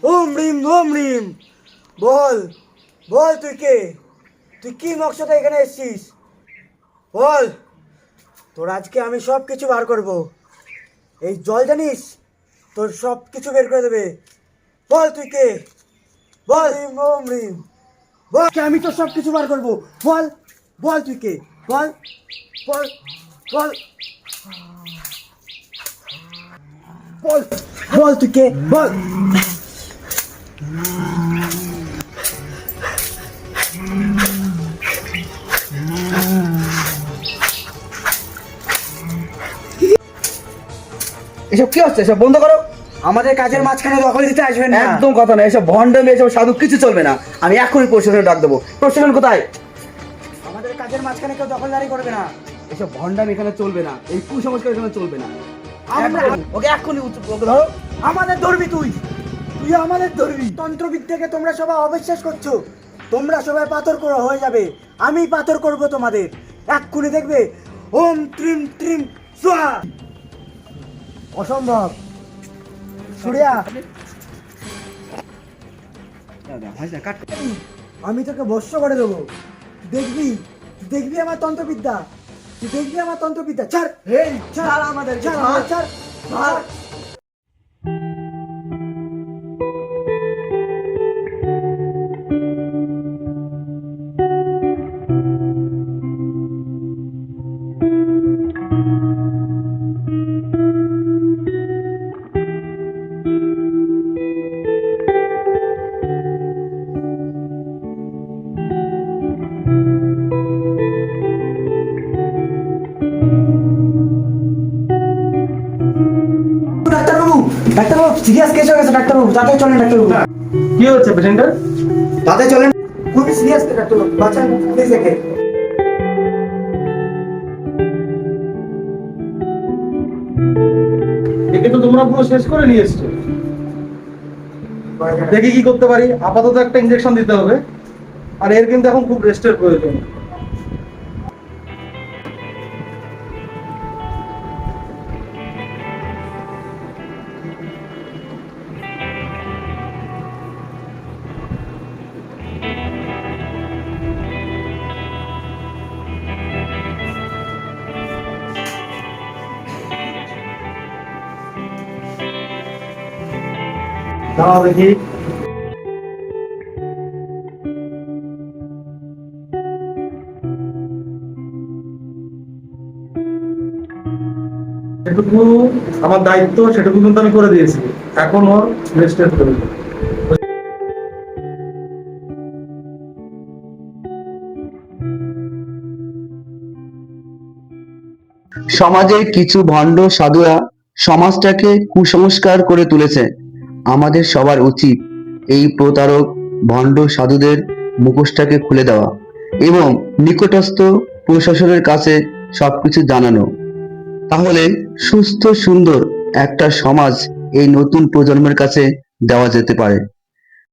ওম রিম ওম রিম। বল বল, তুই কে? তুই কি মকসদে এখানে এসেছিস? বল, তোর আজকে আমি সব কিছু বার করব। এই জল জানিস, তোর সব কিছু বের করে দেবে। বল তুই কে? বল রিম ওম রিম। বল, আমি তো সব কিছু বার করব। বল বল তুই কে? বল বল বল বল বল তুই কে? বল। এসব কি হচ্ছে? এসব বন্ধ করো। আমাদের কাজের মাঝখানে দখল দিতে আসবেন না। একদম কথা না, এসব ভণ্ডামি, এসব সাধু কিছু চলবে না। আমি এখনই প্রশাসনে ডাক দেবো। প্রশাসন কোথায়? আমাদের কাজের মাঝখানে কেউ দখলদারি করবে না। এসব ভণ্ডামি এখানে চলবে না, এই কুসংস্কার এখানে চলবে না। আমরা ওকে এখনই ওকে ধরো। আমাদের ধরবি তুই? তুই আমাদের ধরবি? তন্ত্রবিদ্যাকে তোমরা সবাই অবিশ্বাস করছো। তোমরা সবাই পাথর করা হয়ে যাবে। আমি পাথর করব তোমাদের। এক্ষুনি দেখবে ওম ত্রিম ত্রিম সোহা। অসম্ভব। সুরিয়া, আমি তোকে বর্ষ করে দেবো। দেখবি, দেখবি আমার তন্ত্রবিদ্যা। তুই দেখবি আমার তন্ত্রবিদ্যা। ছাড়, ছাড় আমাদের, ছাড়, ছাড়, ছাড়। ডাক্তারবাবু, ডাক্তারবাবু, সিরিয়াস কেস হয়ে গেছে ডাক্তারবাবু। তাড়াতাড়ি চলেন ডাক্তারবাবু। কি হচ্ছে পেশেন্টের? তাড়াতাড়ি চলেন। খুবই সিরিয়াস ডাক্তারবাবু, বাঁচান প্লিজ একে। একে তো তোমরা পুরো শেষ করে নিয়ে এসছো। দেখি কি করতে পারি। আপাতত একটা ইনজেকশন দিতে হবে, আর এর কিন্তু এখন খুব রেস্টের প্রয়োজন। দাঁড়াও দেখি। যেটুকু আমার দায়িত্ব সেটুকু কিন্তু আমি করে দিয়েছি। এখন ওর রেস্টের প্রয়োজন। সমাজের কিছু ভণ্ড সাধুরা সমাজটাকে কুসংস্কার করে তুলেছে। আমাদের সবার উচিত এই প্রতারক ভণ্ড সাধুদের মুখোশটাকে খুলে দেওয়া এবং নিকটস্থ প্রশাসনের কাছে সবকিছু জানানো। তাহলে সুস্থ সুন্দর একটা সমাজ এই নতুন প্রজন্মের কাছে দেওয়া যেতে পারে।